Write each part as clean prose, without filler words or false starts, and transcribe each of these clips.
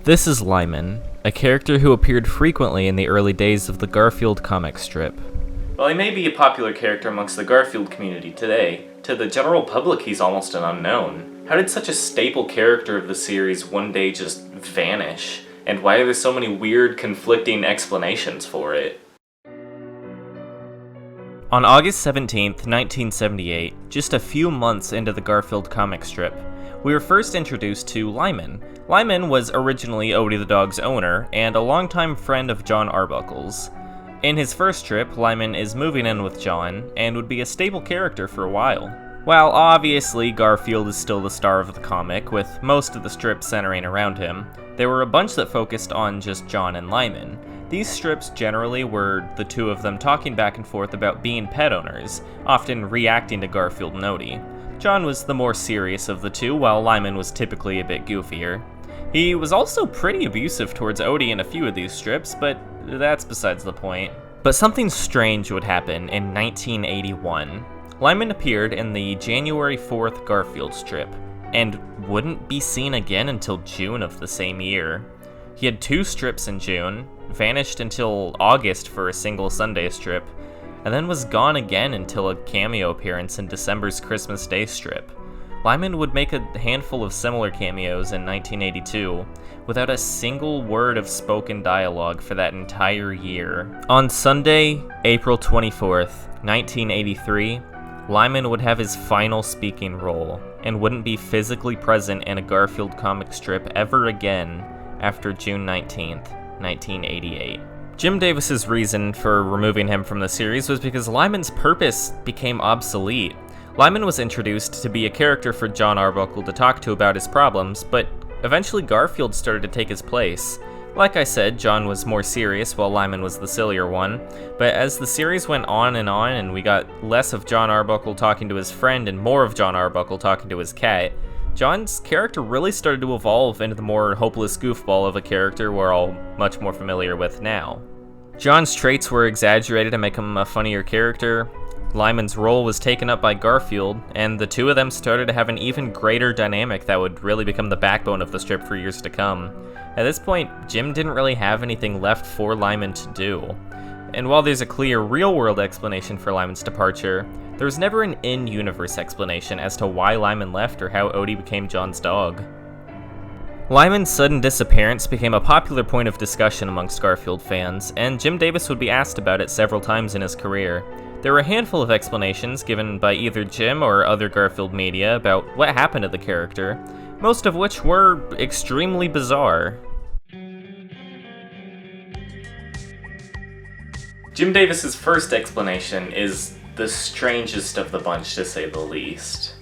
This is Lyman, a character who appeared frequently in the early days of the Garfield comic strip. While he may be a popular character amongst the Garfield community today, to the general public he's almost an unknown. How did such a staple character of the series one day just vanish? And why are there so many weird, conflicting explanations for it? On August 17th, 1978, just a few months into the Garfield comic strip, we were first introduced to Lyman. Lyman was originally Odie the dog's owner, and a longtime friend of John Arbuckle's. In his first strip, Lyman is moving in with John, and would be a stable character for a while. While obviously Garfield is still the star of the comic, with most of the strips centering around him, there were a bunch that focused on just John and Lyman. These strips generally were the two of them talking back and forth about being pet owners, often reacting to Garfield and Odie. John was the more serious of the two, while Lyman was typically a bit goofier. He was also pretty abusive towards Odie in a few of these strips, but that's besides the point. But something strange would happen in 1981. Lyman appeared in the January 4th Garfield strip, and wouldn't be seen again until June of the same year. He had 2 strips in June, vanished until August for a single Sunday strip, and then was gone again until a cameo appearance in December's Christmas Day strip. Lyman would make a handful of similar cameos in 1982, without a single word of spoken dialogue for that entire year. On Sunday, April 24th, 1983, Lyman would have his final speaking role, and wouldn't be physically present in a Garfield comic strip ever again after June 19th, 1988. Jim Davis's reason for removing him from the series was because Lyman's purpose became obsolete. Lyman was introduced to be a character for John Arbuckle to talk to about his problems, but eventually Garfield started to take his place. Like I said, John was more serious while Lyman was the sillier one, but as the series went on and we got less of John Arbuckle talking to his friend and more of John Arbuckle talking to his cat, John's character really started to evolve into the more hopeless goofball of a character we're all much more familiar with now. John's traits were exaggerated to make him a funnier character. Lyman's role was taken up by Garfield, and the two of them started to have an even greater dynamic that would really become the backbone of the strip for years to come. At this point, Jim didn't really have anything left for Lyman to do. And while there's a clear real-world explanation for Lyman's departure, there was never an in-universe explanation as to why Lyman left or how Odie became John's dog. Lyman's sudden disappearance became a popular point of discussion amongst Garfield fans, and Jim Davis would be asked about it several times in his career. There were a handful of explanations given by either Jim or other Garfield media about what happened to the character, most of which were extremely bizarre. Jim Davis's first explanation is the strangest of the bunch, to say the least.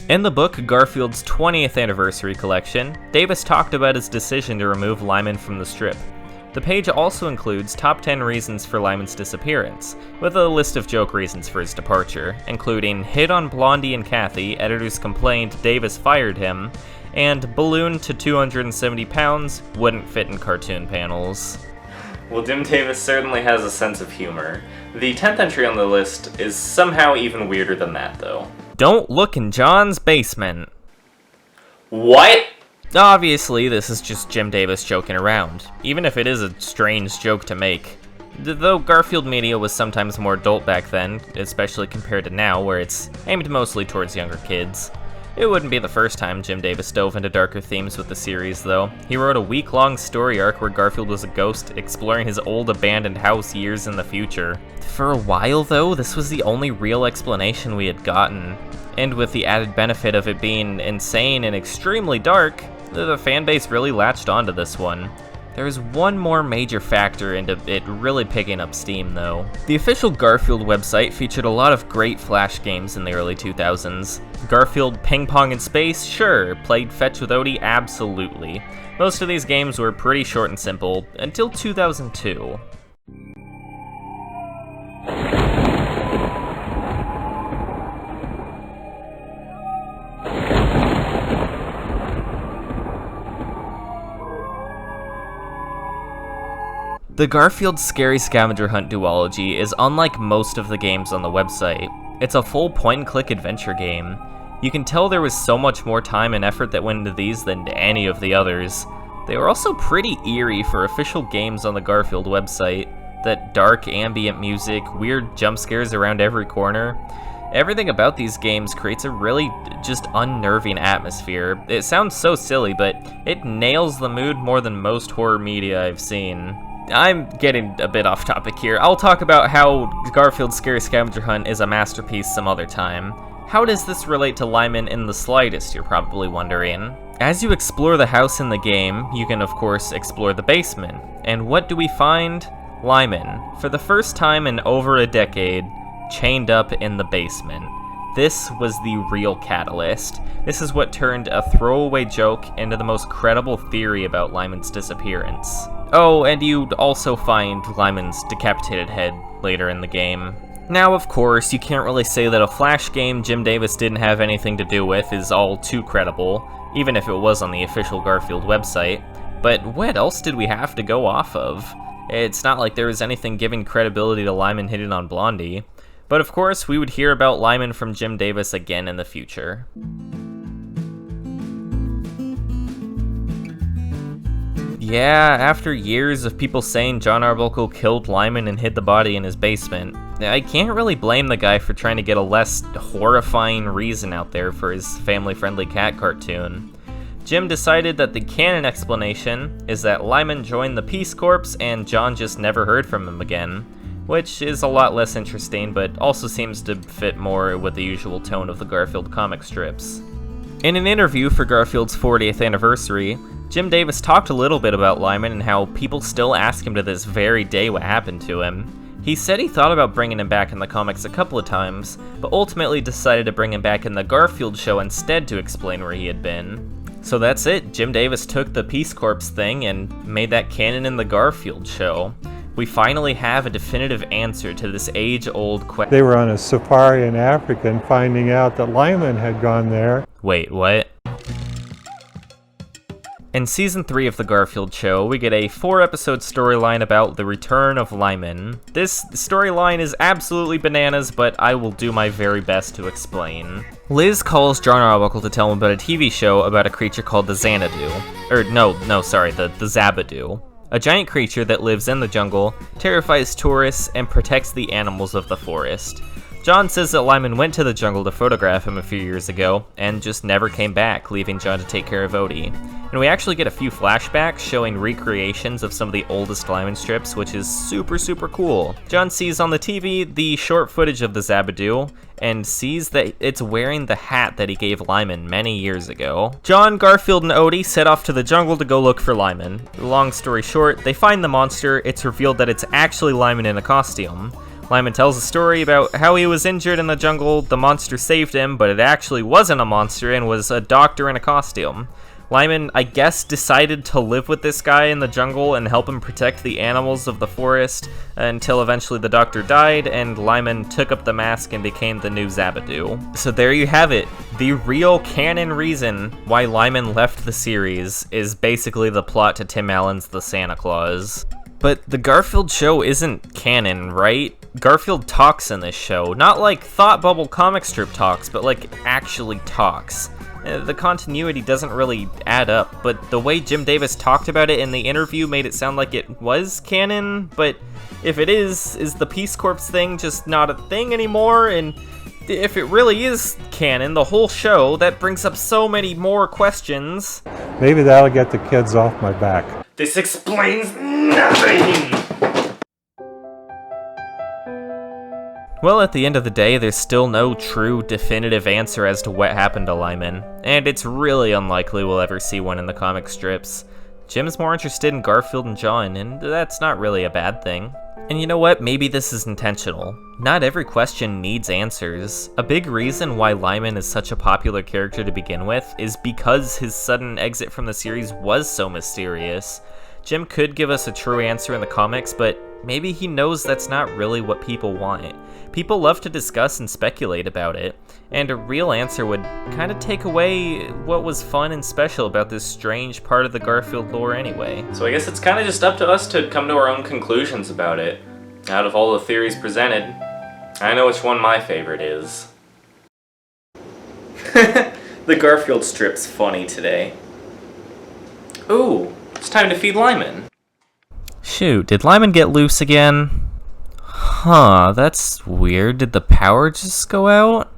In the book Garfield's 20th Anniversary Collection, Davis talked about his decision to remove Lyman from the strip. The page also includes top 10 reasons for Lyman's disappearance, with a list of joke reasons for his departure, including hit on Blondie and Kathy, editors complained Davis fired him, and balloon to 270 pounds, wouldn't fit in cartoon panels. Well, Jim Davis certainly has a sense of humor. The 10th entry on the list is somehow even weirder than that, though. Don't look in John's basement. What? Obviously, this is just Jim Davis joking around, even if it is a strange joke to make. Though Garfield media was sometimes more adult back then, especially compared to now, where it's aimed mostly towards younger kids. It wouldn't be the first time Jim Davis dove into darker themes with the series, though. He wrote a week-long story arc where Garfield was a ghost, exploring his old abandoned house years in the future. For a while, though, this was the only real explanation we had gotten. And with the added benefit of it being insane and extremely dark, the fanbase really latched onto this one. There's one more major factor into it really picking up steam, though. The official Garfield website featured a lot of great Flash games in the early 2000s. Garfield Ping Pong in Space? Sure. Played Fetch with Odie? Absolutely. Most of these games were pretty short and simple, until 2002. The Garfield Scary Scavenger Hunt duology is unlike most of the games on the website. It's a full point-and-click adventure game. You can tell there was so much more time and effort that went into these than any of the others. They were also pretty eerie for official games on the Garfield website. That dark ambient music, weird jump scares around every corner. Everything about these games creates a really just unnerving atmosphere. It sounds so silly, but it nails the mood more than most horror media I've seen. I'm getting a bit off topic here. I'll talk about how Garfield's Scary Scavenger Hunt is a masterpiece some other time. How does this relate to Lyman in the slightest, you're probably wondering? As you explore the house in the game, you can of course explore the basement. And what do we find? Lyman, for the first time in over a decade, chained up in the basement. This was the real catalyst. This is what turned a throwaway joke into the most credible theory about Lyman's disappearance. Oh, and you'd also find Lyman's decapitated head later in the game. Now, of course, you can't really say that a Flash game Jim Davis didn't have anything to do with is all too credible, even if it was on the official Garfield website. But what else did we have to go off of? It's not like there was anything giving credibility to Lyman hitting on Blondie. But of course, we would hear about Lyman from Jim Davis again in the future. Yeah, after years of people saying John Arbuckle killed Lyman and hid the body in his basement, I can't really blame the guy for trying to get a less horrifying reason out there for his family-friendly cat cartoon. Jim decided that the canon explanation is that Lyman joined the Peace Corps and John just never heard from him again, which is a lot less interesting, but also seems to fit more with the usual tone of the Garfield comic strips. In an interview for Garfield's 40th anniversary, Jim Davis talked a little bit about Lyman and how people still ask him to this very day what happened to him. He said he thought about bringing him back in the comics a couple of times, but ultimately decided to bring him back in the Garfield Show instead to explain where he had been. So that's it, Jim Davis took the Peace Corps thing and made that canon in the Garfield Show. We finally have a definitive answer to this age-old question. They were on a safari in Africa and finding out that Lyman had gone there. Wait, what? In Season 3 of The Garfield Show, we get a 4-episode storyline about the return of Lyman. This storyline is absolutely bananas, but I will do my very best to explain. Liz calls John Arbuckle to tell him about a TV show about a creature called the Xanadu. The Zabadoo. A giant creature that lives in the jungle, terrifies tourists, and protects the animals of the forest. John says that Lyman went to the jungle to photograph him a few years ago, and just never came back, leaving John to take care of Odie. And we actually get a few flashbacks showing recreations of some of the oldest Lyman strips, which is super cool. John sees on the TV the short footage of the Zabadoo, and sees that it's wearing the hat that he gave Lyman many years ago. John, Garfield, and Odie set off to the jungle to go look for Lyman. Long story short, they find the monster. It's revealed that it's actually Lyman in a costume. Lyman tells a story about how he was injured in the jungle, the monster saved him, but it actually wasn't a monster and was a doctor in a costume. Lyman, I guess, decided to live with this guy in the jungle and help him protect the animals of the forest until eventually the doctor died and Lyman took up the mask and became the new Zabadoo. So there you have it. The real canon reason why Lyman left the series is basically the plot to Tim Allen's The Santa Claus. But the Garfield show isn't canon, right? Garfield talks in this show. Not like Thought Bubble comic strip talks, but like actually talks. The continuity doesn't really add up, but the way Jim Davis talked about it in the interview made it sound like it was canon, but if it is the Peace Corps thing just not a thing anymore? And if it really is canon, the whole show, that brings up so many more questions. Maybe that'll get the kids off my back. This explains nothing! Well, at the end of the day, there's still no true, definitive answer as to what happened to Lyman, and it's really unlikely we'll ever see one in the comic strips. Jim's more interested in Garfield and John, and that's not really a bad thing. And you know what? Maybe this is intentional. Not every question needs answers. A big reason why Lyman is such a popular character to begin with is because his sudden exit from the series was so mysterious. Jim could give us a true answer in the comics, but maybe he knows that's not really what people want. People love to discuss and speculate about it, and a real answer would kind of take away what was fun and special about this strange part of the Garfield lore anyway. So I guess it's kind of just up to us to come to our own conclusions about it. Out of all the theories presented, I know which one my favorite is. The Garfield strip's funny today. Ooh, It's time to feed Lyman. Shoot, did Lyman get loose again? Huh, that's weird. Did the power just go out?